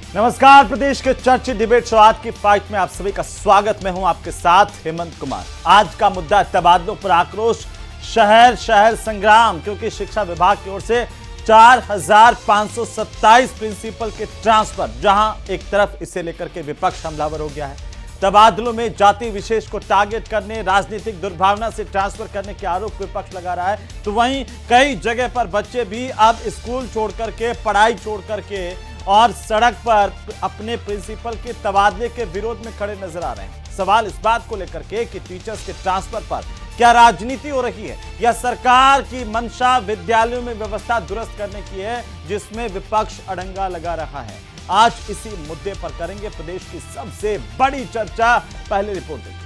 नमस्कार, प्रदेश के चर्चित डिबेट शो आज की फाइट में आप सभी का स्वागत। मैं हूं आपके साथ हेमंत कुमार। आज का मुद्दा तबादलों पर आक्रोश, शहर शहर संग्राम, क्योंकि शिक्षा विभाग की ओर से 4527 प्रिंसिपल के ट्रांसफर, जहां एक तरफ इसे लेकर के विपक्ष हमलावर हो गया है। तबादलों में जाति विशेष को टारगेट करने, राजनीतिक दुर्भावना से ट्रांसफर करने के आरोप विपक्ष लगा रहा है, तो वहीं कई जगह पर बच्चे भी अब स्कूल छोड़ करके, पढ़ाई छोड़ करके और सड़क पर अपने प्रिंसिपल के तबादले के विरोध में खड़े नजर आ रहे हैं। सवाल इस बात को लेकर के कि टीचर्स के ट्रांसफर पर क्या राजनीति हो रही है या सरकार की मंशा विद्यालयों में व्यवस्था दुरुस्त करने की है, जिसमें विपक्ष अड़ंगा लगा रहा है। आज इसी मुद्दे पर करेंगे प्रदेश की सबसे बड़ी चर्चा। पहले रिपोर्ट देखिए।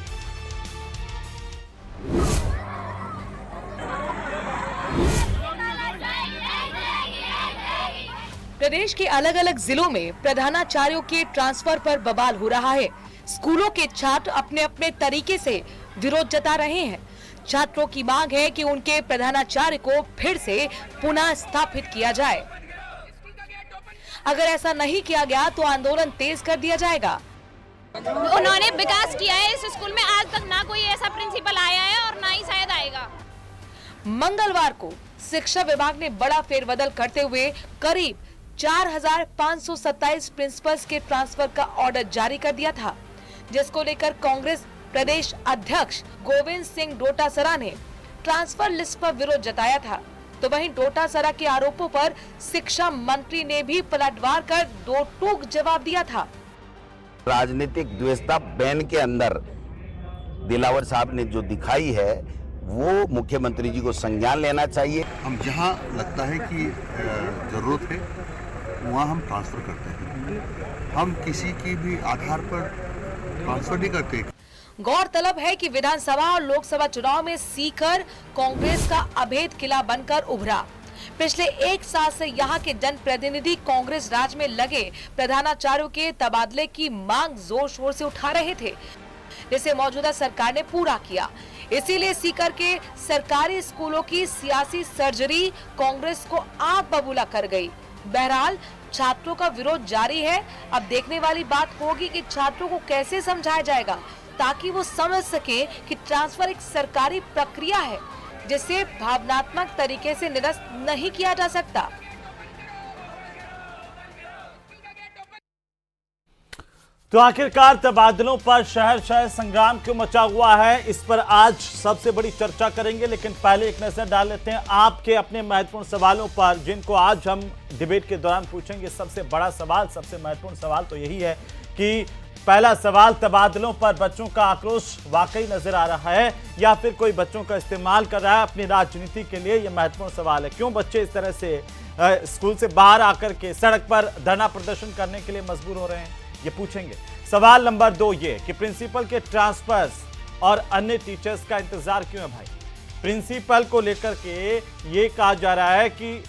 प्रदेश के अलग अलग जिलों में प्रधानाचार्यों के ट्रांसफर पर बवाल हो रहा है। स्कूलों के छात्र अपने अपने तरीके से विरोध जता रहे हैं। छात्रों की मांग है कि उनके प्रधानाचार्य को फिर से पुनः स्थापित किया जाए। अगर ऐसा नहीं किया गया तो आंदोलन तेज कर दिया जाएगा। उन्होंने विकास किया है इस स्कूल में, आज तक ना कोई ऐसा प्रिंसिपल आया है और ना ही शायद आएगा। मंगलवार को शिक्षा विभाग ने बड़ा फेरबदल करते हुए करीब 4527 प्रिंसिपल्स के ट्रांसफर का ऑर्डर जारी कर दिया था, जिसको लेकर कांग्रेस प्रदेश अध्यक्ष गोविंद सिंह डोटासरा ने ट्रांसफर लिस्ट पर विरोध जताया था। तो वहीं डोटासरा के आरोपों पर शिक्षा मंत्री ने भी पलटवार कर दो टूक जवाब दिया था। राजनीतिक द्वेषता बैन के अंदर दिलावर साहब ने जो दिखाई है वो मुख्यमंत्री जी को संज्ञान लेना चाहिए। हम जहाँ लगता है कि जरूरत है वहाँ हम ट्रांसफर करते हैं। हम किसी की भी आधार पर ट्रांसफर नहीं करते। गौरतलब है कि विधानसभा और लोकसभा चुनाव में सीकर कांग्रेस का अभेद किला बनकर उभरा। पिछले एक साल से यहाँ के जनप्रतिनिधि कांग्रेस राज में लगे प्रधानाचार्यों के तबादले की मांग जोर शोर से उठा रहे थे, जिसे मौजूदा सरकार ने पूरा किया। इसीलिए सीकर के सरकारी स्कूलों की सियासी सर्जरी कांग्रेस को आग बबूला कर गई। बहरहाल छात्रों का विरोध जारी है। अब देखने वाली बात होगी कि छात्रों को कैसे समझाया जाएगा ताकि वो समझ सके कि ट्रांसफर एक सरकारी प्रक्रिया है, जिसे भावनात्मक तरीके से निरस्त नहीं किया जा सकता। तो आखिरकार तबादलों पर शहर शहर संग्राम क्यों मचा हुआ है, इस पर आज सबसे बड़ी चर्चा करेंगे। लेकिन पहले एक नजर डाल लेते हैं आपके अपने महत्वपूर्ण सवालों पर, जिनको आज हम डिबेट के दौरान पूछेंगे। सबसे बड़ा सवाल, सबसे महत्वपूर्ण सवाल तो यही है कि पहला सवाल, तबादलों पर बच्चों का आक्रोश वाकई नजर आ रहा है या फिर कोई बच्चों का इस्तेमाल कर रहा है अपनी राजनीति के लिए? यह महत्वपूर्ण सवाल है। क्यों बच्चे इस तरह से स्कूल से बाहर आकर के सड़क पर धरना प्रदर्शन करने के लिए मजबूर हो रहे हैं, ये पूछेंगे। सवाल नंबर 2 ये कि प्रिंसिपल के ट्रांसफर्स और अन्य टीचर्स का इंतजार क्यों है भाई? प्रिंसिपल को लेकर के ये कहा जा रहा है कि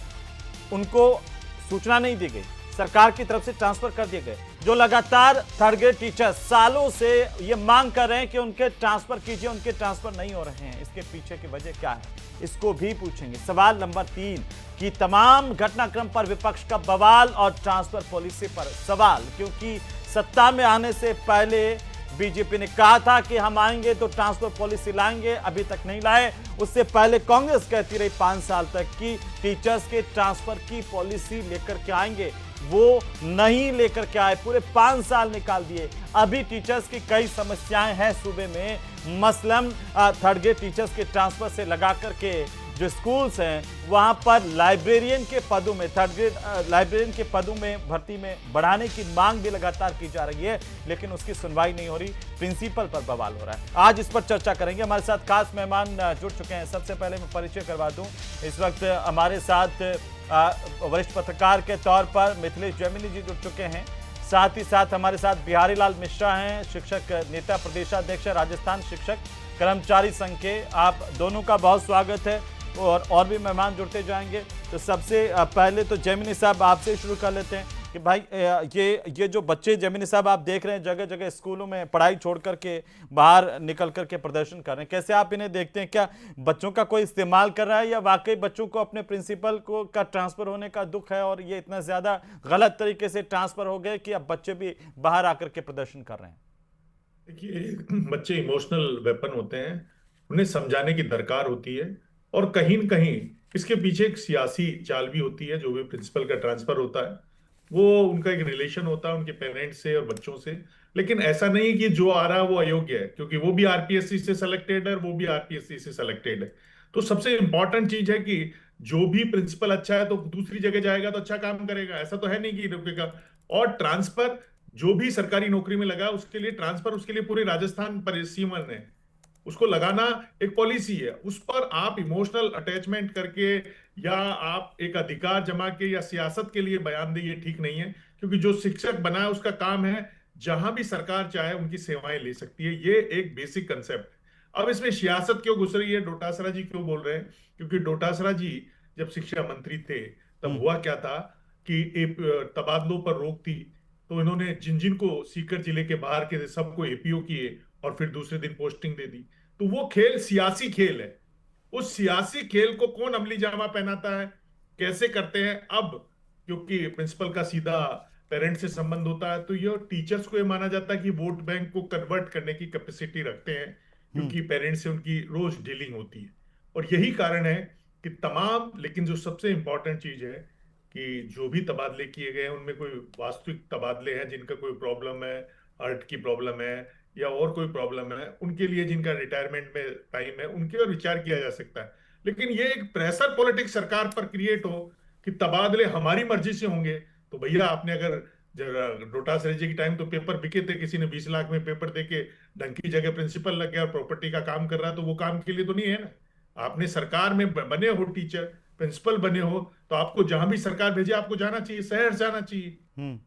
उनको सूचना नहीं दी गई, सरकार की तरफ से ट्रांसफर कर दिए गए। जो लगातार थर्ड ग्रेड टीचर्स सालों से ये मांग कर रहे हैं कि उनके ट्रांसफर कीजिए, उनके ट्रांसफर नहीं हो रहे हैं, इसके पीछे की वजह क्या है, इसको भी पूछेंगे। सवाल नंबर 3 कि तमाम घटनाक्रम पर विपक्ष का बवाल और ट्रांसफर पॉलिसी पर सवाल, क्योंकि सत्ता में आने से पहले बीजेपी ने कहा था कि हम आएंगे तो ट्रांसफर पॉलिसी लाएंगे, अभी तक नहीं लाए। उससे पहले कांग्रेस कहती रही 5 साल तक कि टीचर्स के ट्रांसफर की पॉलिसी लेकर के आएंगे, वो नहीं लेकर के आए। पूरे 5 साल निकाल दिए। अभी टीचर्स की कई समस्याएं हैं सूबे में, मसलन थर्ड ग्रेड टीचर्स के ट्रांसफर से लगा करके जो स्कूल्स हैं वहां पर लाइब्रेरियन के पदों में, थर्ड ग्रेड लाइब्रेरियन के पदों में भर्ती में बढ़ाने की मांग भी लगातार की जा रही है, लेकिन उसकी सुनवाई नहीं हो रही। प्रिंसिपल पर बवाल हो रहा है। आज इस पर चर्चा करेंगे। हमारे साथ खास मेहमान जुड़ चुके हैं। सबसे पहले मैं परिचय करवा दूं, इस वक्त हमारे साथ वरिष्ठ पत्रकार के तौर पर मिथिलेश जैमिनी जी जुड़ चुके हैं। साथ ही साथ हमारे साथ बिहारी लाल मिश्रा हैं, शिक्षक नेता, प्रदेशाध्यक्ष राजस्थान शिक्षक कर्मचारी संघ के। आप दोनों का बहुत स्वागत है और भी मेहमान जुड़ते जाएंगे। तो सबसे पहले तो जैमिनी साहब आपसे शुरू कर लेते हैं। कि भाई ये जो बच्चे जमीनी साहब आप देख रहे हैं जगह जगह स्कूलों में पढ़ाई छोड़ करके बाहर निकल करके प्रदर्शन कर रहे हैं, कैसे आप इन्हें देखते हैं? क्या बच्चों का कोई इस्तेमाल कर रहा है या वाकई बच्चों को अपने प्रिंसिपल को का ट्रांसफर होने का दुख है और ये इतना ज्यादा गलत तरीके से ट्रांसफर हो गए कि अब बच्चे भी बाहर आकर के प्रदर्शन कर रहे हैं? देखिए, बच्चे इमोशनल वेपन होते हैं, उन्हें समझाने की दरकार होती है और कहीं न कहीं इसके पीछे एक सियासी चाल भी होती है। जो भी प्रिंसिपल का ट्रांसफर होता है वो उनका एक रिलेशन होता है उनके पेरेंट्स से और बच्चों से। लेकिन ऐसा नहीं है कि जो आ रहा है वो अयोग्य है, क्योंकि वो भी आरपीएससी से सिलेक्टेड है, वो भी आरपीएससी से सिलेक्टेड है। तो सबसे इंपॉर्टेंट चीज है कि जो भी प्रिंसिपल अच्छा है तो दूसरी जगह जाएगा तो अच्छा काम करेगा, ऐसा तो है नहीं कि रुकेगा। और ट्रांसफर जो भी सरकारी नौकरी में लगा उसके लिए ट्रांसफर, उसके लिए पूरे राजस्थान पर सीमन है, उसको लगाना एक पॉलिसी है। उस पर आप इमोशनल अटैचमेंट करके या आप एक अधिकार जमा के या सियासत के लिए बयान दें, ये ठीक नहीं है। क्योंकि जो शिक्षक बना है उसका काम है जहां भी सरकार चाहे उनकी सेवाएं ले सकती है, ये एक बेसिक कंसेप्ट। अब इसमें सियासत क्यों घुस रही है, डोटासरा जी क्यों बोल रहे हैं? क्योंकि डोटासरा जी जब शिक्षा मंत्री थे तब हुआ क्या था कि तबादलों पर रोक थी, तो इन्होंने जिन जिन को सीकर जिले के बाहर के सबको एपीओ किए और फिर दूसरे दिन पोस्टिंग दे दी। तो वो खेल सियासी खेल है। उस सियासी खेल को कौन अमली जामा पहनाता है, कैसे करते हैं? अब क्योंकि प्रिंसिपल का सीधा पेरेंट से संबंध होता है तो ये टीचर्स को ये माना जाता है कि वोट बैंक को कन्वर्ट करने की कैपेसिटी रखते हैं, क्योंकि पेरेंट्स से उनकी रोज डीलिंग होती है। और यही कारण है कि तमाम, लेकिन जो सबसे इंपॉर्टेंट चीज है कि जो भी तबादले किए गए हैं उनमें कोई वास्तविक तबादले हैं जिनका कोई प्रॉब्लम है, हार्ट की प्रॉब्लम है या और कोई प्रॉब्लम है, उनके लिए जिनका रिटायरमेंट में टाइम है, उनके और विचार किया जा सकता है। लेकिन ये एक प्रेशर पॉलिटिक्स सरकार पर क्रिएट हो कि तबादले हमारी मर्जी से होंगे, तो भैया आपने अगर डोटासरा जी की टाइम तो पेपर बिके थे, किसी ने 20 लाख में पेपर देके ढंग की जगह प्रिंसिपल लग गया और प्रॉपर्टी का काम कर रहा है, तो वो काम के लिए तो नहीं है ना। आपने सरकार में बने हो, टीचर प्रिंसिपल बने हो, तो आपको जहां भी सरकार भेजे आपको जाना चाहिए, शहर जाना चाहिए।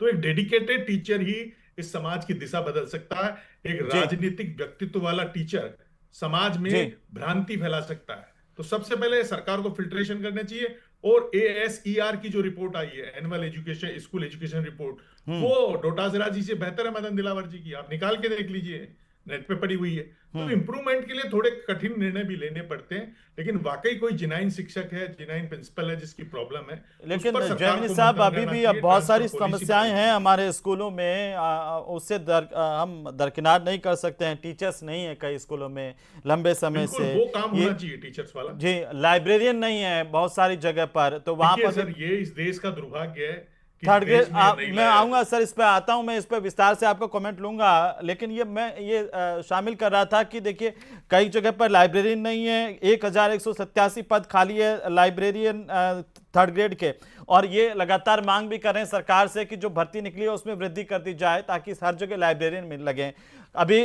तो एक डेडिकेटेड टीचर ही इस समाज की दिशा बदल सकता है। एक राजनीतिक व्यक्तित्व वाला टीचर समाज में भ्रांति फैला सकता है। तो सबसे पहले सरकार को फिल्ट्रेशन करना चाहिए। और ASER की जो रिपोर्ट आई है, annual education school education report, वो डोटासरा जी से बेहतर है मदन दिलावर जी की, आप निकाल के देख लीजिए, नेट पे पड़ी हुई है। तो इंप्रूवमेंट के लिए थोड़े कठिन निर्णय भी लेने पड़ते हैं, लेकिन वाकई कोई जिनाइन शिक्षक है, जिनाइन प्रिंसिपल है जिसकी प्रॉब्लम है, लेकिन जैमिनी साहब अभी भी अब बहुत सारी समस्याएं हैं हमारे स्कूलों में, उससे हम दरकिनार नहीं कर सकते हैं। टीचर्स नहीं है कई स्कूलों में लंबे समय से, वो काम होना चाहिए टीचर्स वाला। जी, लाइब्रेरियन नहीं है बहुत सारी जगह पर, तो वहां पर सर ये इस देश का दुर्भाग्य है। थर्ड ग्रेड मैं आऊंगा सर, इस पे आता हूं, मैं इस पे विस्तार से आपको कमेंट लूंगा। लेकिन मैं शामिल कर रहा था कि देखिए कई जगह पर लाइब्रेरियन नहीं है, 1187 पद खाली है लाइब्रेरियन थर्ड ग्रेड के, और ये लगातार मांग भी कर रहे हैं सरकार से कि जो भर्ती निकली है उसमें वृद्धि कर दी जाए ताकि हर जगह लाइब्रेरियन मिल लगे। अभी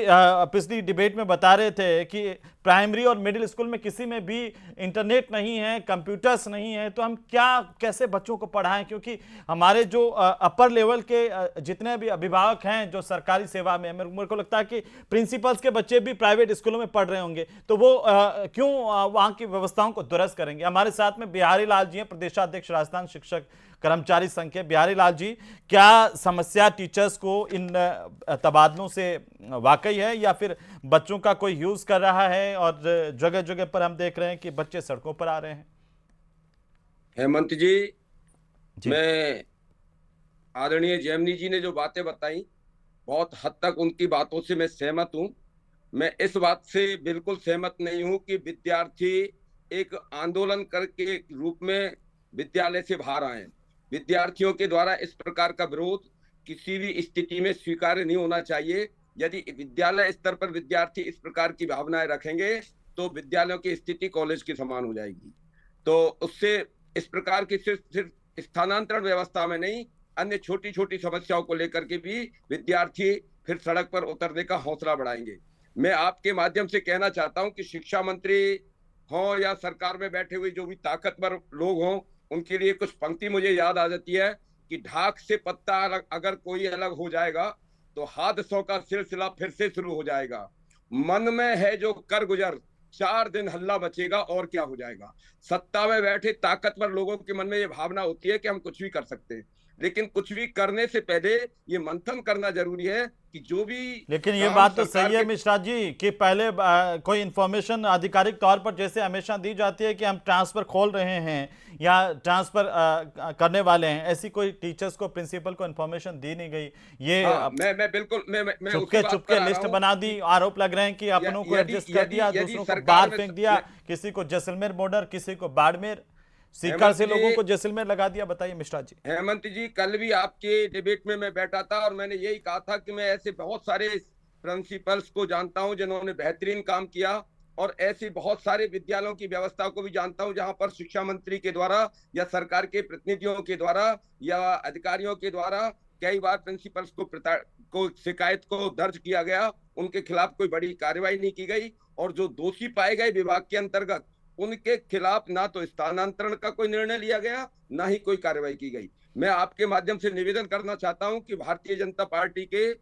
पिछली डिबेट में बता रहे थे कि प्राइमरी और मिडिल स्कूल में किसी में भी इंटरनेट नहीं है, कंप्यूटर्स नहीं है, तो हम कैसे बच्चों को पढ़ाएं? क्योंकि हमारे जो अपर लेवल के जितने भी अभिभावक हैं जो सरकारी सेवा में, मेरे को लगता है कि प्रिंसिपल्स के बच्चे भी प्राइवेट स्कूलों में पढ़ रहे होंगे, तो वो क्यों वहाँ की व्यवस्थाओं को दुरुस्त करेंगे? हमारे साथ में बिहारी लाल जी हैं, प्रदेशाध्यक्ष राजस्थान शिक्षक कर्मचारी संघ के। बिहारी लाल जी, क्या समस्या टीचर्स को इन तबादलों से वाकई है या फिर बच्चों का कोई यूज कर रहा है और जगह जगह पर हम देख रहे हैं कि बच्चे सड़कों पर आ रहे हैं? हेमंत जी, मैं आदरणीय जैमिनी जी ने जो बातें बताई बहुत हद तक उनकी बातों से मैं सहमत हूं। मैं इस बात से बिल्कुल सहमत नहीं हूं कि विद्यार्थी एक आंदोलन करके रूप में विद्यालय से बाहर आए। विद्यार्थियों के द्वारा इस प्रकार का विरोध किसी भी स्थिति में स्वीकार्य नहीं होना चाहिए। यदि विद्यालय स्तर पर विद्यार्थी इस प्रकार की भावनाएं रखेंगे तो विद्यालयों की स्थिति कॉलेज की समान हो जाएगी। तो उससे इस प्रकार की सिर्फ स्थानांतरण व्यवस्था में नहीं, अन्य छोटी छोटी समस्याओं को लेकर के भी विद्यार्थी फिर सड़क पर उतरने का हौसला बढ़ाएंगे। मैं आपके माध्यम से कहना चाहता हूं कि शिक्षा मंत्री हों या सरकार में बैठे हुए जो भी ताकतवर लोग हों, उनके लिए कुछ पंक्ति मुझे याद आ जाती है कि ढाक से पत्ता अगर कोई अलग हो जाएगा तो हादसों का सिलसिला फिर से शुरू हो जाएगा। मन में है जो कर गुजर, 4 दिन हल्ला मचेगा और क्या हो जाएगा। सत्ता में बैठे ताकतवर लोगों के मन में ये भावना होती है कि हम कुछ भी कर सकते हैं। लेकिन कुछ भी करने से पहले ये मंथन करना जरूरी है कि जो भी लेकिन ये काम बात तो सरकार सही है के- मिश्रा जी कि पहले कोई इंफॉर्मेशन आधिकारिक तौर पर जैसे हमेशा दी जाती है कि हम ट्रांसफर खोल रहे हैं या ट्रांसफर करने वाले हैं, ऐसी कोई टीचर्स को प्रिंसिपल को इंफॉर्मेशन दी नहीं गई। ये हाँ, मैं बिल्कुल मैं चुपके उसी बात चुपके पर आ लिस्ट रहा हूं। बना दी, आरोप लग रहे हैं कि अपनों को यदि- एडजस्ट कर दिया, यदि दूसरों को सरकार बाहर में फेंक दिया, किसी को जैसलमेर बॉर्डर, किसी को बाड़मेर, सीकर हेमंत से जी- लोगों को जैसलमेर लगा दिया। बताइए मिश्रा जी। हेमंत जी, कल भी आपके डिबेट में मैं बैठा था और मैंने यही कहा था कि मैं ऐसे बहुत सारे प्रिंसिपल्स को जानता हूं जिन्होंने बेहतरीन काम किया, और ऐसे बहुत सारे विद्यालयों की व्यवस्था को भी जानता हूं जहां पर शिक्षा मंत्री के द्वारा या सरकार के प्रतिनिधियों के द्वारा या अधिकारियों के द्वारा कई बार प्रिंसिपल्स को शिकायत को दर्ज किया गया, उनके खिलाफ कोई बड़ी कार्रवाई नहीं की गई, और जो दोषी पाए गए विभाग के अंतर्गत उनके खिलाफ ना तो स्थानांतरण का कोई निर्णय लिया गया, ना ही कोई कार्रवाई की गई। मैं आपके माध्यम से निवेदन करना चाहता हूं कि भारतीय जनता पार्टी के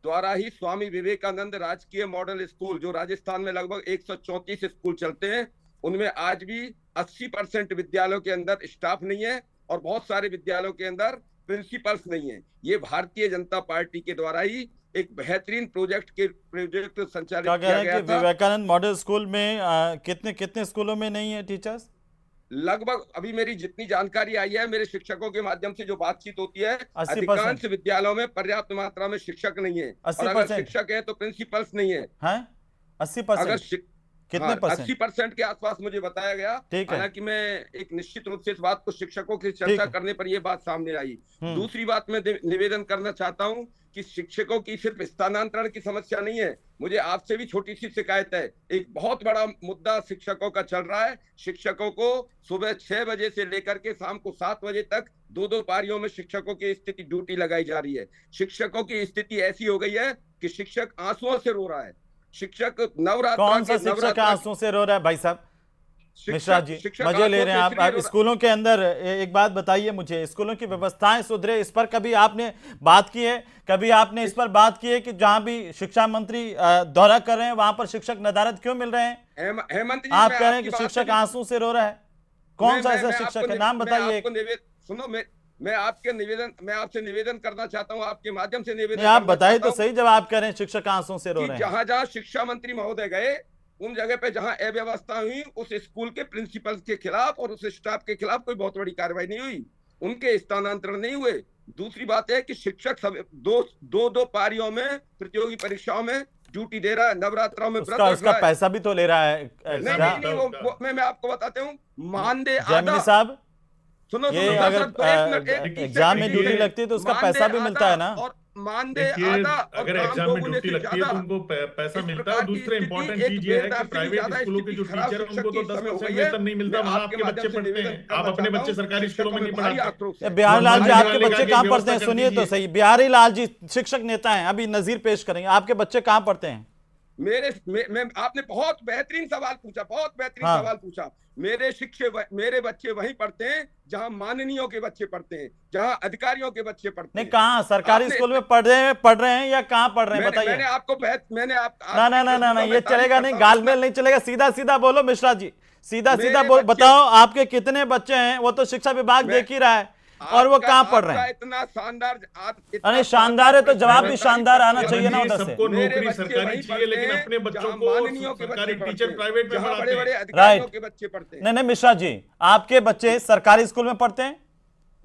द्वारा ही स्वामी विवेकानंद राजकीय मॉडल स्कूल, जो राजस्थान में लगभग 134 स्कूल चलते हैं, उनमें आज भी 80% विद्यालयों के अंदर स्टाफ नहीं है और बहुत सारे विद्यालयों के अंदर प्रिंसिपल्स नहीं है। ये भारतीय जनता पार्टी के द्वारा ही एक बेहतरीन प्रोजेक्ट संचालित क्या कह किया रहे हैं गया कि था। विवेकानंद मॉडल स्कूल में कितने स्कूलों में नहीं है टीचर्स? लगभग अभी मेरी जितनी जानकारी आई है, मेरे शिक्षकों के माध्यम से जो बातचीत होती है, 80% अधिकांश विद्यालयों में पर्याप्त मात्रा में शिक्षक नहीं है, और अगर 80% शिक्षक है तो प्रिंसिपल्स नहीं है। हैं? 80% कितने परसेंट? 80% के आसपास मुझे बताया गया। ठीक है। हालांकि मैं एक निश्चित रूप से इस बात को शिक्षकों की ठीक चर्चा है। करने पर यह बात सामने आई। हम्म। दूसरी बात मैं निवेदन करना चाहता हूं कि शिक्षकों की सिर्फ स्थानांतरण की समस्या नहीं है, मुझे आपसे भी छोटी सी शिकायत है। एक बहुत बड़ा मुद्दा शिक्षकों का चल रहा है। शिक्षकों को सुबह 6 बजे से लेकर के शाम को 7 बजे तक दो पारियों में शिक्षकों की स्थिति ड्यूटी लगाई जा रही है। शिक्षकों की स्थिति ऐसी हो गई है कि शिक्षक आंसुओं से रो रहा है। शिक्षक कौन सा शिक्षक आंसू से रो रहा है भाई साहब? मिश्रा जी मजे ले रहे हैं आप स्कूलों के अंदर। एक बात बताइए मुझे, स्कूलों की व्यवस्थाएं सुधरे, इस पर कभी आपने बात की है? कभी आपने इस पर बात की है कि जहां भी शिक्षा मंत्री दौरा कर रहे हैं वहां पर शिक्षक नदारद क्यों मिल रहे हैं? हेमंत जी, आप कह रहे हैं कि शिक्षक आंसू से रो रहा है। कौन सा ऐसा शिक्षक है, नाम बताइए। सुनो, मैं आपसे निवेदन करना चाहता हूं, आपके माध्यम से निवेदन आप बताइए तो सही, जब आप कह रहे हैं शिक्षक आंसू से रो रहे हैं। जहां जहां शिक्षा मंत्री महोदय गए, उन जगह पे जहां अव्यवस्था हुई, उस स्कूल के प्रिंसिपल के खिलाफ और उस स्टाफ के खिलाफ कोई बहुत बड़ी कार्रवाई नहीं हुई, उनके स्थानांतरण नहीं हुए। दूसरी बात है कि शिक्षक सब दो पारियों में प्रतियोगी परीक्षाओं में ड्यूटी दे रहा है, नवरात्रों में उसका पैसा भी तो ले रहा है। नहीं, वो मैं आपको बताते हूँ, मानदेय जैमिनी साहब, सुनो, ये अगर एग्जाम में ड्यूटी लगती है तो उसका पैसा भी मिलता है ना? और मानदेय देखिए, आधा, अगर एग्जाम में ड्यूटी लगती है तो उनको पैसा मिलता है। और दूसरा इंपॉर्टेंट चीज ये है कि प्राइवेट स्कूलों के जो टीचर हैं उनको तो 10% वेतन नहीं मिलता। वहां आपके बच्चे पढ़ते हैं, आप अपने बच्चे सरकारी स्कूलों में नहीं पढ़ाते। बिहारी लाल जी, मनमानी आपके वाले बच्चे का कहाँ की पढ़ते हैं? व्यवस्था सुनिए कर तो दीजिए। सही, बिहारी लाल जी शिक्षक नेता हैं, अभी नजीर पेश करेंगे। आपके बच्चे कहाँ पढ़ते हैं? आपने बहुत बेहतरीन सवाल पूछा, बहुत बेहतरीन हाँ। सवाल पूछा। मेरे बच्चे वहीं पढ़ते हैं जहां माननीयों के बच्चे पढ़ते हैं, जहां अधिकारियों के बच्चे पढ़ते नहीं, हैं। कहाँ सरकारी स्कूल में पढ़ रहे हैं या कहाँ पढ़ रहे हैं बताइए। मैंने ना ये चलेगा नहीं, गालमेल नहीं चलेगा। सीधा सीधा बोलो मिश्रा जी, सीधा सीधा बोल, बच्चे- बताओ आपके कितने बच्चे हैं? वो तो शिक्षा विभाग देख ही रहा है, और वो कहाँ पढ़ रहे हैं? इतना शानदार, अरे शानदार है तो जवाब भी शानदार आना चाहिए ना उधर से। सबको मेरे नौकरी बच्चे सरकारी वहीं चाहिए, लेकिन पढ़ते हैं अपने बच्चों जहां को माननीयों के सरकारी बच्चे टीचर पढ़ते हैं, प्राइवेट में जहां पढ़ाते बड़े-बड़े हैं। अधिकारियों के बच्चे पढ़ते हैं। नहीं मिश्रा जी, आपके बच्चे सरकारी स्कूल में पढ़ते हैं?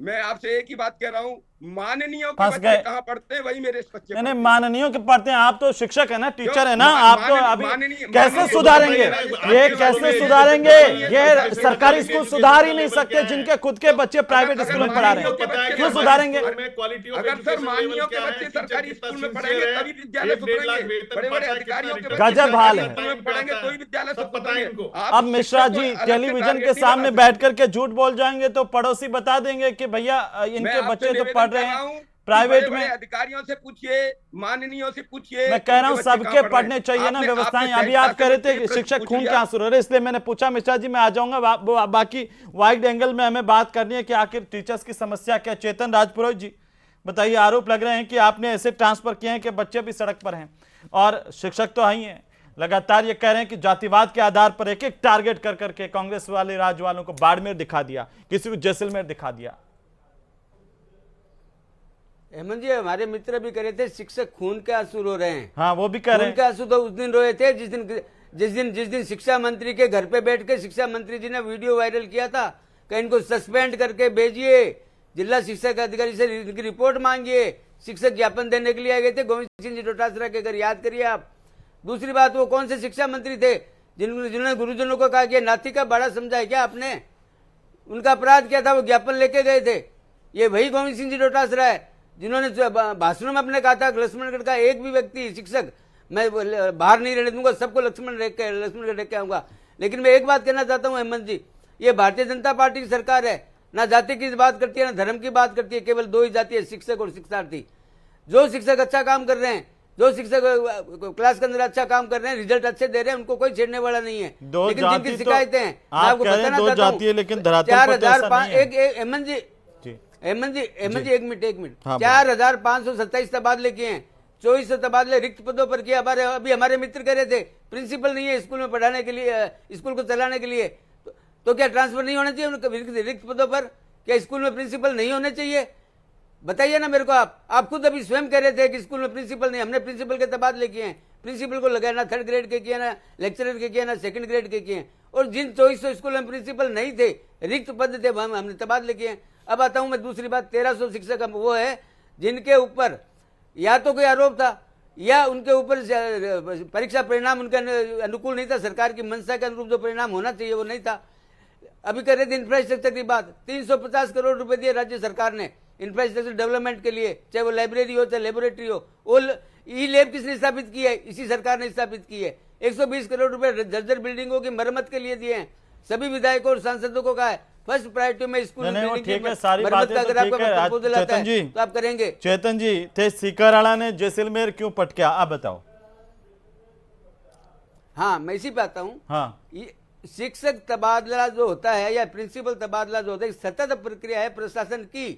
मैं आपसे एक ही बात कह रहा हूँ, माननीयों के फंस बच्चे गए। कहाँ पढ़ते हैं, वही मेरे बच्चे नहीं पढ़ते हैं। माननीयों के पढ़ते हैं। आप तो शिक्षक है ना, टीचर है ना, मा- आप तो माननीय- अभी माननीय- कैसे माननीय- सुधारेंगे? माननीय- ये आपके कैसे स्कूल में सुधारेंगे? ये सरकारी सरकारी स्कूल एजुकेशन सुधार ही लेवल नहीं क्या सकते है? जिनके खुद के बच्चे प्राइवेट अगर स्कूल में पढ़ा रहे माननीयों के हैं। बच्चे क्यों हमारे सुधारेंगे? स्कूल अगर सर माननीयों के बच्चे सरकारी स्कूल में पढ़ेंगे तभी विद्यालय सुधरेंगे। बड़े-बड़े अधिकारियों के बच्चे गजब हाल है। सरकारी स्कूल में पढ़ेंगे तो ही विद्यालय सुधरेंगे। अब मिश्रा जी टेलीविजन के सामने बैठ करके झूठ बोल जाएंगे तो पड़ोसी बता देंगे कि भैया इनके बच्चे तो पढ़ रहे हैं प्राइवेट में। अधिकारियों से पूछिए, माननीयों से पूछिए। मैं कह रहा हूं सबके पढ़ने चाहिए ना व्यवस्थाएं। अभी आप कह रहे थे कि शिक्षक खून के आंसू रो रहे, इसलिए मैंने पूछा। मिश्रा जी मैं आ जाऊंगा, बाकी वाइड एंगल में हमें बात करनी है कि आखिर टीचर्स की समस्या क्या। चेतन राजपुरोहित जी बताइए, आरोप लग रहे हैं कि आपने ऐसे ट्रांसफर किए हैं कि बच्चे भी सड़क पर हैं और शिक्षक तो ही हैं। लगातार ये कह रहे हैं कि जातिवाद के आधार पर एक एक टारगेट कर करके कांग्रेस वाले राज्य वालों को बाड़मेर दिखा दिया, किसी को जैसलमेर दिखा दिया। हेमंत जी, हमारे मित्र भी करे थे, शिक्षक खून के आंसू रो रहे हैं। हाँ, वो भी कह रहे खून हैं। के आंसू तो उस दिन रोए थे जिस दिन शिक्षा मंत्री के घर पे बैठ के शिक्षा मंत्री जी ने वीडियो वायरल किया था कि इनको सस्पेंड करके भेजिए, जिला शिक्षा अधिकारी से इनकी रिपोर्ट मांगिए। शिक्षक ज्ञापन देने के लिए आ गए थे गोविंद सिंह जी डोटासरा के घर, याद करिए आप। दूसरी बात, वो कौन से शिक्षा मंत्री थे जिन्होंने गुरुजनों को कहा कि नाती का बड़ा समझा है क्या आपने? उनका अपराध क्या था? वो ज्ञापन लेके गए थे। ये वही गोविंद सिंह जी डोटासरा है जिन्होंने भाषणों में अपने कहा था लक्ष्मणगढ़ का एक भी व्यक्ति शिक्षक मैं बाहर नहीं रहने दूंगा, सबको लक्ष्मणगढ़ रख के आऊंगा। लेकिन मैं एक बात कहना चाहता हूं हेमंत जी, ये भारतीय जनता पार्टी की सरकार है, ना जाति की बात करती है ना धर्म की बात करती है, केवल दो ही जाति है, शिक्षक और शिक्षार्थी। जो शिक्षक अच्छा काम कर रहे हैं, जो शिक्षक क्लास के अंदर अच्छा काम कर रहे हैं, रिजल्ट अच्छे दे रहे हैं, उनको कोई छेड़ने वाला नहीं है। लेकिन जिनकी शिकायतें हैं, मैं आपको बताना चाहता हूँ, लेकिन धरातल पर तो ऐसा नहीं है। हेमंत जी एक मिनट 4527 तबादले किए हैं, 2400 तबादले रिक्त पदों पर किए। अभी हमारे मित्र कह रहे थे प्रिंसिपल नहीं है स्कूल में पढ़ाने के लिए, स्कूल को चलाने के लिए, तो क्या ट्रांसफर नहीं होना चाहिए उनके रिक्त पदों पर? क्या स्कूल में प्रिंसिपल नहीं होने चाहिए? बताइए ना मेरे को। आप खुद अभी स्वयं कह रहे थे कि स्कूल में प्रिंसिपल नहीं, हमने प्रिंसिपल के तबादले किए हैं। प्रिंसिपल को लगाया ना 3rd ग्रेड के किए, ना लेक्चरर के किए, ना 2nd ग्रेड के किए। और जिन 2400 स्कूल में प्रिंसिपल नहीं थे, रिक्त पद थे, हमने तबादले किए हैं। अब आता हूं मैं दूसरी बात, 1300 शिक्षक वो है जिनके ऊपर या तो कोई आरोप था या उनके ऊपर परीक्षा परिणाम उनके अनुकूल नहीं था, सरकार की मंशा के अनुरूप जो परिणाम होना चाहिए वो नहीं था। अभी कर रहे थे इंफ्रास्ट्रक्चर की बात, 350 करोड़ रुपए दिए राज्य सरकार ने इंफ्रास्ट्रक्चर डेवलपमेंट के लिए, चाहे वो लाइब्रेरी हो चाहे लेबोरेटरी हो। वो ई लैब किसने स्थापित की है? इसी सरकार ने स्थापित की है। 120 करोड़ रुपए जर्जर बिल्डिंगों की मरम्मत के लिए दिए हैं। सभी विधायकों और सांसदों को कहा है फर्स्ट प्रायोरिटी में स्कूल ठीक है, सारी बातें तो ठीक है। चेतन जी, तो आप करेंगे। चेतन जी थे सीकरआड़ा ने जैसलमेर क्यों पटका, आप बताओ। हाँ, मैं इसी पे आता हूँ। हाँ, ये शिक्षक तबादला जो होता है या प्रिंसिपल तबादला जो होता है, सतत प्रक्रिया है प्रशासन की।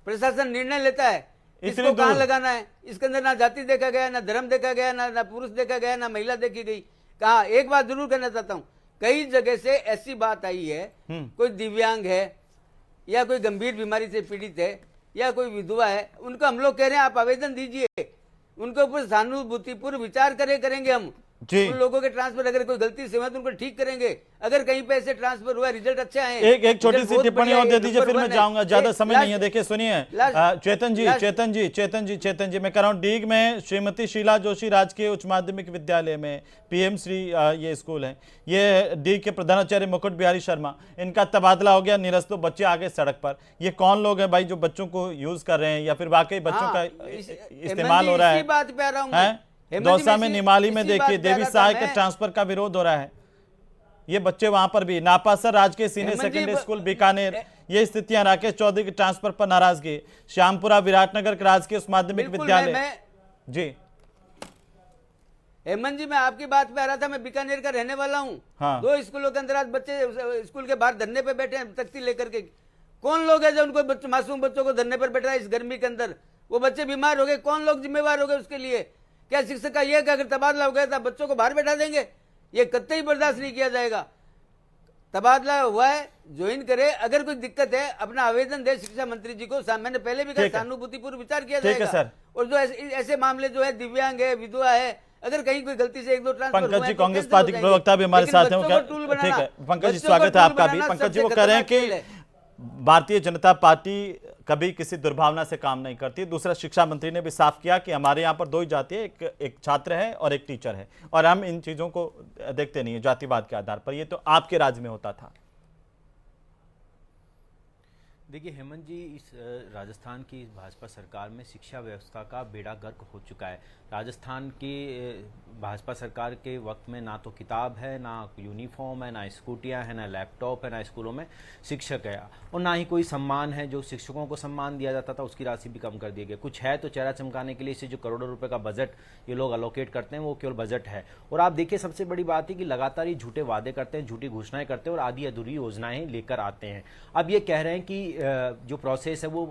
प्रशासन निर्णय लेता है इसको कहाँ लगाना है। इसके अंदर ना जाति देखा गया, ना धर्म देखा गया, ना पुरुष देखा गया, ना महिला देखी गई। कहा एक बात जरूर कहना चाहता हूँ, कई जगह से ऐसी बात आई है, कोई दिव्यांग है या कोई गंभीर बीमारी से पीड़ित है या कोई विधवा है, उनको हम लोग कह रहे हैं आप आवेदन दीजिए, उनके ऊपर सहानुभूतिपूर्व विचार करेंगे हम। उन लोगों के ट्रांसफर अगर कोई गलती से हुआ तो उनको ठीक करेंगे। अगर कहीं पे ऐसे ट्रांसफर हुआ, रिजल्ट अच्छे आए, एक छोटी सी टिप्पणी और दे दीजिए, फिर मैं जाऊंगा, ज्यादा समय नहीं है। देखिए सुनिए चेतन जी मैं कह रहा हूँ, डीग में श्रीमती शीला जोशी राजकीय उच्च माध्यमिक विद्यालय में पीएम श्री ये स्कूल है, ये डीग के प्रधानाचार्य मुकुट बिहारी शर्मा, इनका तबादला हो गया, निरस्तो बच्चे आ गए सड़क पर। ये कौन लोग हैं भाई जो बच्चों को यूज कर रहे हैं या फिर वाकई बच्चों का इस्तेमाल हो रहा है? बात पे आ रहा हूँ। दौसा में निमाली में देखिए देवी सहाय के ट्रांसफर का विरोध हो रहा है। ये बच्चे वहां पर भी, नापासर राजकीय सीनियर सेकेंडरी स्कूल बीकानेर, ये स्थितियां, राकेश चौधरी के ट्रांसफर पर नाराजगी, श्यामपुरा विराटनगर के राजकीय उच्च माध्यमिक विद्यालय। जी हेमंत जी, मैं आपकी बात पे आ रहा था, मैं बीकानेर का रहने वाला हूँ। हाँ। 2 स्कूलों के अंदर आज बच्चे स्कूल के बाहर धरने पे बैठे हैं तख्ती लेकर के। कौन लोग है जो उनको मासूम बच्चों को धरने पर बैठा है इस गर्मी के अंदर? वो बच्चे बीमार हो गए, कौन लोग जिम्मेवार हो गए उसके लिए? क्या शिक्षक का यह कि अगर तबादला हो गया था बच्चों को बाहर बैठा देंगे? ये कतई बर्दाश्त नहीं किया जाएगा। तबादला हुआ है, ज्वाइन करे, अगर कोई दिक्कत है अपना आवेदन दे शिक्षा मंत्री जी को। मैंने पहले भी कहा सहानुभूतिपूर्ण विचार किया जाएगा। और जो ऐसे मामले जो है दिव्यांग है, विधवा है, अगर कहीं कोई गलती से 1-2 ट्रांसफर पंकज जी कांग्रेस पार्टी के प्रवक्ता भी हमारे साथ हैं। ठीक है पंकज जी, स्वागत है आपका भी। पंकज जी वो कह रहे हैं कि भारतीय जनता पार्टी कभी किसी दुर्भावना से काम नहीं करती। दूसरा, शिक्षा मंत्री ने भी साफ किया कि हमारे यहाँ पर 2 ही जाति है, एक छात्र है और एक टीचर है, और हम इन चीजों को देखते नहीं है जातिवाद के आधार पर। ये तो आपके राज्य में होता था। देखिए हेमंत जी, इस राजस्थान की भाजपा सरकार में शिक्षा व्यवस्था का बेड़ा गर्क हो चुका है। राजस्थान की भाजपा सरकार के वक्त में ना तो किताब है, ना यूनिफॉर्म है, ना स्कूटियां हैं, ना लैपटॉप है, ना स्कूलों में शिक्षक है, और ना ही कोई सम्मान है। जो शिक्षकों को सम्मान दिया जाता था उसकी राशि भी कम कर दी गई। कुछ है तो चेहरा चमकाने के लिए इसे जो करोड़ों रुपए का बजट ये लोग अलोकेट करते हैं वो केवल बजट है। और आप देखिए सबसे बड़ी बात है कि लगातार ये झूठे वादे करते हैं, झूठी घोषणाएं करते हैं और आधी अधूरी योजनाएं लेकर आते हैं। अब ये कह रहे हैं कि जो प्रोसेस है वो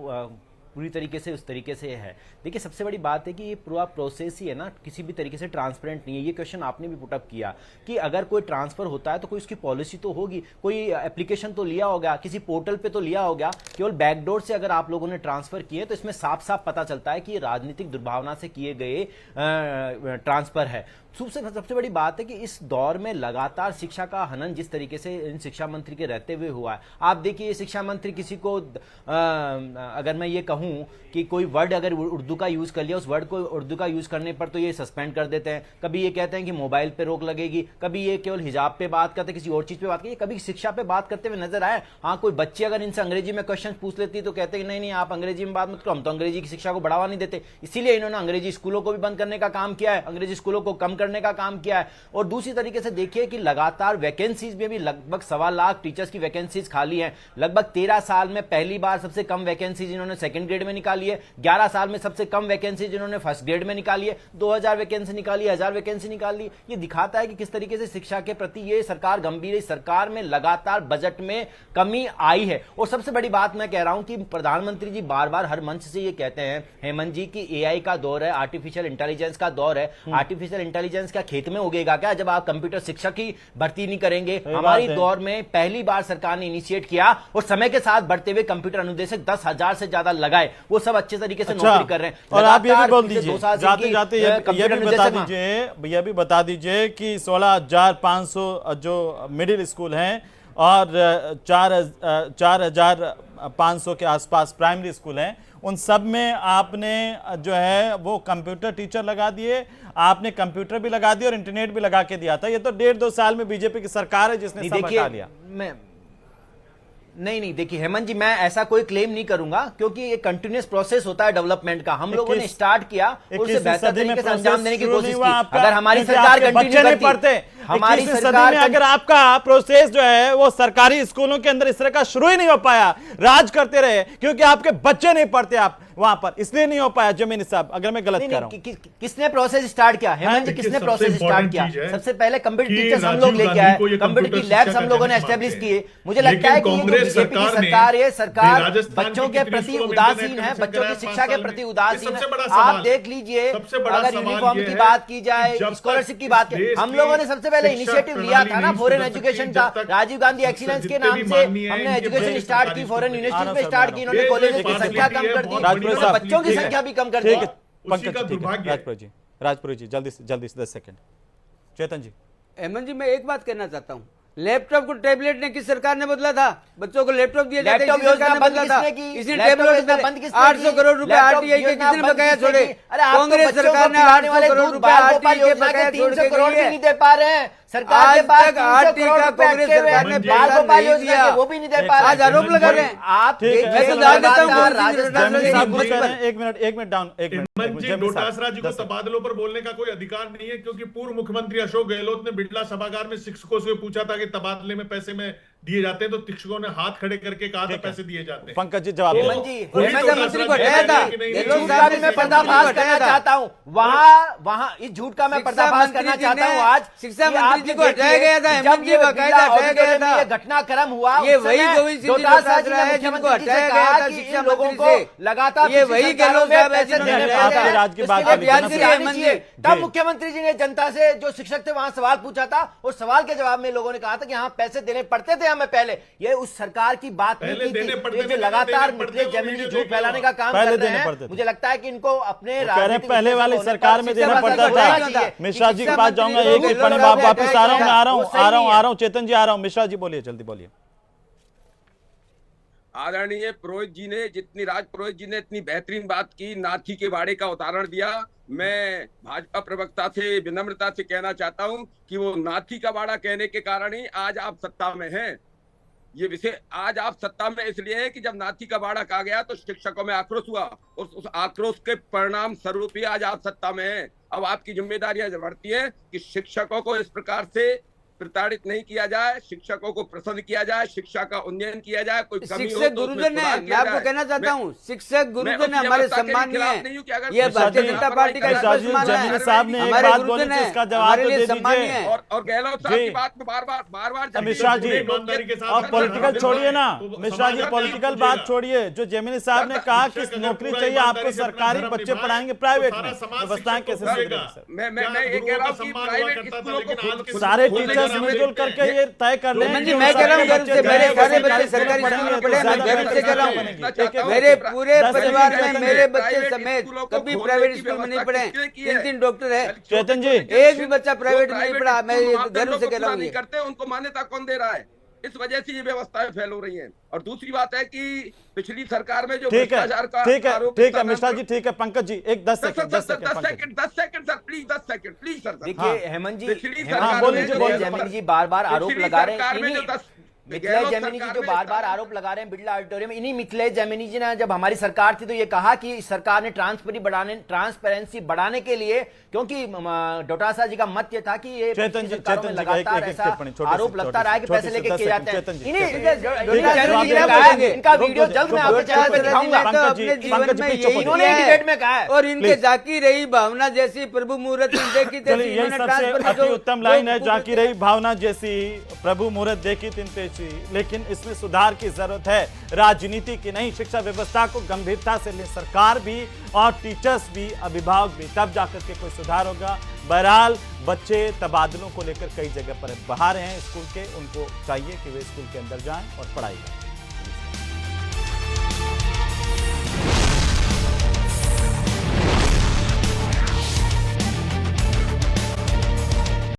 पूरी तरीके से उस तरीके से है। देखिए सबसे बड़ी बात है कि ये पूरा प्रोसेस ही है ना किसी भी तरीके से ट्रांसपेरेंट नहीं है। ये क्वेश्चन आपने भी पुटअप किया कि अगर कोई ट्रांसफर होता है तो कोई उसकी पॉलिसी तो होगी, कोई एप्लीकेशन तो लिया होगा, किसी पोर्टल पे तो लिया होगा। केवल बैकडोर से अगर आप लोगों ने ट्रांसफर किए तो इसमें साफ साफ पता चलता है कि ये राजनीतिक दुर्भावना से किए गए ट्रांसफर है। सबसे बड़ी बात है कि इस दौर में लगातार शिक्षा का हनन जिस तरीके से इन शिक्षा मंत्री के रहते हुए हुआ है, आप देखिए शिक्षा मंत्री किसी को अगर मैं ये कहूं कि कोई वर्ड अगर उर्दू का यूज कर लिया, उस वर्ड को उर्दू का यूज करने पर तो ये सस्पेंड कर देते हैं। कभी ये कहते हैं कि मोबाइल पे रोक लगेगी, कभी ये केवल हिजाब पे बात करते हैं, किसी और चीज पे बात करते, कभी शिक्षा पे बात करते हुए नजर आए। हाँ, कोई बच्ची अगर इनसे अंग्रेजी में क्वेश्चन पूछ लेती तो कहते हैं नहीं नहीं आप अंग्रेजी में बात मत करो, हम तो अंग्रेजी की शिक्षा को बढ़ावा नहीं देते। इसीलिए इन्होंने अंग्रेजी स्कूलों को भी बंद करने का काम किया है, अंग्रेजी स्कूलों को कम करने का काम किया है। और दूसरी तरीके से देखिए कि लगातार वैकेंसीज में भी लगभग 1.25 लाख टीचर्स की वैकेंसीज खाली हैं। लगभग 13 साल में पहली बार सबसे कम वैकेंसीज इन्होंने सेकंड ग्रेड में निकाली है। 11 साल में सबसे कम वैकेंसीज इन्होंने फर्स्ट ग्रेड में निकाली है। 2000 वैकेंसी निकाली, 1000 वैकेंसी निकाली। ये दिखाता है कि किस तरीके से शिक्षा के प्रति ये सरकार गंभीर है। सरकार में लगातार बजट में कमी आई है। और सबसे बड़ी बात मैं कह रहा हूं कि प्रधानमंत्री जी बार बार हर मंच से ये कहते हैं हेमंत जी की एआई का दौर है, आर्टिफिशियल इंटेलिजेंस का दौर है। आर्टिफिशियल इंटेलिजेंस क्या खेत में उगेगा क्या जब आप कंप्यूटर शिक्षक की भर्ती नहीं करेंगे? हमारी दौर में पहली बार सरकार ने इनिशिएट किया और समय के साथ बढ़ते हुए कंप्यूटर अनुदेशक 10,000 से ज्यादा लगाए, वो सब अच्छे तरीके से नौकरी कर रहे हैं। और आप ये भी बोल दीजिए जाते जाते ये भी बता दीजिए कि 16,500 जो मिडिल स्कूल हैं और 4,500 के आसपास प्राइमरी स्कूल हैं, उन सब में आपने जो है वो कंप्यूटर टीचर लगा दिए, आपने कंप्यूटर भी लगा दिया और इंटरनेट भी लगा के दिया था। ये तो 1.5-2 साल में बीजेपी की सरकार है जिसने सब हटा लिया। नहीं देखिए हेमंत जी, मैं ऐसा कोई क्लेम नहीं करूंगा क्योंकि ये कंटिन्यूअस प्रोसेस होता है डेवलपमेंट का। हम लोगों ने स्टार्ट किया और उसे बेहतर तरीके से अंजाम देने की कोशिश की। अगर हमारी सरकार कंटिन्यू करती, हमारी सरकार में अगर आपका प्रोसेस जो है वो सरकारी स्कूलों के अंदर इस तरह का शुरू ही नहीं हो पाया, राज करते रहे क्योंकि आपके बच्चे नहीं पढ़ते आप वहां पर, इसलिए नहीं हो पाया। जमीनी साहब अगर मैं गलत कह रहा हूं, किसने प्रोसेस स्टार्ट किया? हेमंत जी, किसने प्रोसेस स्टार्ट किया? सबसे पहले कंप्यूटर टीचर्स हम लोग लेके आए, कंप्यूटर की लैब्स हम लोगों ने एस्टेब्लिश किए। मुझे लगता है कि बीजेपी की सरकार, ये सरकार बच्चों के प्रति उदासीन है, बच्चों की शिक्षा के प्रति उदासीन है। आप देख लीजिए, अगर यूनिफॉर्म की बात की जाए, स्कॉलरशिप की बात की, हम लोगों ने सबसे पहले इनिशिएटिव लिया था ना फॉरेन एजुकेशन का। राजीव गांधी एक्सीलेंस के नाम से हमने एजुकेशन स्टार्ट की, फॉरेन यूनिवर्सिटीज में स्टार्ट की। इन्होंने कॉलेज की संख्या कम कर दी, बच्चों की संख्या भी कम कर दी। राजपुरी जी जल्दी से 10 सेकंड। चेतन जी। हेमंत जी, मैं एक बात कहना चाहता हूँ, लैपटॉप को टैबलेट ने किस सरकार ने बदला था? बच्चों को लैपटॉप दिया जाता है, किस सरकार ने बदला था? इसी टैबलेट में 800 करोड़ रुपए आरटीआई के किसने बकाया छोड़े? कांग्रेस सरकार ने 800 करोड़ रुपए आरटीआई के बकाया छोड़ के नहीं दे पा रहे हैं। सरकार के पास 300 करोड़ रुपए कांग्रेस सरकार ने बाल गोपाल योजना के वो भी नहीं दे पा रहे। आज आरोप लगा रहे हैं आप। मैं सुझाव देता हूँ, एक मिनट डाउन, एक मिनट। डोटासरा जी को तबादलों पर बोलने का कोई अधिकार नहीं है क्योंकि पूर्व मुख्यमंत्री अशोक गहलोत ने बिड़ला सभागार में शिक्षकों से पूछा था कि तबादले में पैसे में दिए जाते हैं तो शिक्षकों ने हाथ खड़े करके कहा था पैसे दिए जाते हैं। पंकज जी जवाब मैं पर्दाफाश करना चाहता हूँ, वहाँ इस झूठ का मैं पर्दाफाश करना चाहता हूँ। आज शिक्षा मंत्री जी को हटाया गया था, हेमंत जी बाकायदा हटाया गया था। ये घटनाक्रम हुआ, ये वही गोविंद सिंह जी डोटासरा है जिनको हटाया गया था शिक्षा मंत्री से। लगातार ये वही गहलोत साहब है जिन्होंने तब मुख्यमंत्री जी ने जनता से जो शिक्षक थे वहां सवाल पूछा था और सवाल के जवाब में लोगों ने कहा था कि हाँ पैसे देने पड़ते थे हमें पहले। ये उस सरकार की बात नहीं की थी। ये जो लगातार निकले जमीनी झूठ फैलाने का काम कर रहे हैं, मुझे लगता है कि इनको अपने पहले वाली सरकार में देना पड़ता था। मिश्रा जी के पास जाऊंगा, एक मिनट वापस आ रहा हूँ। चेतन जी आ रहा हूँ, मिश्रा जी बोलिए, जल्दी बोलिए। आदरणीय पुरोहित जी ने पुरोहित जी ने इतनी बेहतरीन बात की, नाथी के बाड़े का उदाहरण दिया। मैं भाजपा प्रवक्ता से विनम्रता से कहना चाहता हूं कि वो नाथी का बाड़ा कहने के कारण ही आज आप सत्ता में हैं। ये विषय आज आप सत्ता में इसलिए है कि जब नाथी का बाड़ा कहा गया तो शिक्षकों में आक्रोश हुआ और उस आक्रोश के परिणाम स्वरूप ही आज आप सत्ता में हैं। अब आपकी जिम्मेदारियां बढ़ती है कि शिक्षकों को इस प्रकार से प्रताड़ित नहीं किया जाए, शिक्षकों को प्रसन्न किया जाए, शिक्षा का उन्नयन किया जाए, कोई कमी हो शिक्षक तो उसमें गुरुजन है। सुधार मैं किया आपको जाए। कहना चाहता मैं- हूँ, शिक्षक मैं गुरुजन उस है, हमारे व्यवस्था के सम्मानीय खिलाफ है। नहीं हूं कि अगर ये भारतीय शिक्षा जनता की पार्टी का लापरवाही स्पष्ट कर मानना रहे है। हैं। साहब ने एक हमारे बात गुरुजन बोली थी, है, इसका जवाब हमारे तो लिए दे सम्मानीय दीजिए। है। और गहलोत साहब जी। की बात में बार बार मिश्रा जी, ईमानदारी के साथ और पॉलिटिकल छोड़िए ना, तो मिश्रा जी समाज पॉलिटिकल आपको बात देगा। छोड़िए। जो जेमिनी साहब ने कहा कि शिक्षक अगर नौकरी पूरा चाहिए आपको, ईमानदारी से अपना सरकारी धर्म बच्चे निभाए, पढ़ाएंगे तो प्राइवेट सारा में, समाज व्यवस्थाएं शिक्षक को कैसे खुलेगा। सुधरेंगी? मैं ये कह रहा हूँ कि प्राइवेट स्कूलों को सारे टीचर्स मिलजुल करके ये तय कर लें हेमंत जी, कि मैं कह रहा हूँ, सरकारी गर्व से बच्चे मेरे सारे सरकारी बच्चे सरकारी स्कूल स्कूल में पढ़ेंगे, पढ़े, मैं तो गर्व से कह रहा हूँ। बनेंगी। एक-एक मेरे बच्चे पूरे 10 परिवार में सेकंड मेरे बच्चे प्राइवेट समेत स्कूलों को कभी खोलने प्राइवेट की स्कूल में नहीं व्यवस्था पढ़े। किसने की है? 3 डॉक्टर है, चेतन जी, एक भी बच्चा प्राइवेट में नहीं पढ़ा। मैं ये गर्व से कह रहा हूँ नहीं ये। करते, उनको मान्यता कौन दे रहा है? इस वजह से ये व्यवस्थाएं फैल हो रही हैं। और दूसरी बात है कि पिछली सरकार में जो ठीक है, भ्रष्टाचार का ठीक है, आरोप ठीक है था, मिश्रा जी, ठीक है। पंकज जी, एक 10 second Pankaj ji. 10 second sir, please 10 second please sir. देखिए हेमंत जी, पिछली हेमंत सरकार बोलिए, में जो बोलिए, जैमिनी जी बार बार आरोप पिछली लगा रहे सरकार हैं। में जो इन्हीं 10 मिथिलेश गहलोत जैमिनी जी सरकार जो में बार बार आरोप लगा रहे हैं बिरला ऑडिटोरियम में, इन्हीं मिथिलेश जैमिनी जी ने जब हमारी सरकार थी तो ये कहा कि सरकार ने ट्रांसपेरेंसी बढ़ाने के लिए, क्योंकि डोटासरा जी का मत ये था कि ये चेतन जी, सरकारों में चेतन जी, लगातार एक-एक ऐसा टिप्पणी, छोटी सी, आरोप लगता रहा है कि छोटी पैसे सी, लेके 10 किए जाते सेकंड, हैं। चेतन जी, इन्हीं चेतन जी। डोटासरा जवाब जी ने दे कहा है, देंगे। इनका रुक वीडियो जाओ, जल्द मैं चुप आपके हो जाओ, चैनल पे चुप हो जाओ। दिखाऊंगा। पंकज जी, अपने जीवन पंकज जी, में चुप हो यही जाओ। इन्होंने ही है। डिबेट में कहा है। और इनके Please। जाकी रही भावना जैसी प्रभु मुहूर्त देखी थी, चलिए, यही सबसे अति उत्तम लाइन है, जाकी रही भावना जैसी प्रभु मुहूर्त देखी तिनतेसी। लेकिन इसमें सुधार की जरूरत है, राजनीति की नहीं। शिक्षा व्यवस्था को गंभीरता से ले सरकार भी और टीचर्स भी, अभिभावक भी, तब जाकर के कोई सुधार होगा। बहरहाल बच्चे तबादलों को लेकर कई जगह पर बाहर हैं स्कूल के, उनको चाहिए कि वे स्कूल के अंदर जाएं और पढ़ाई करें।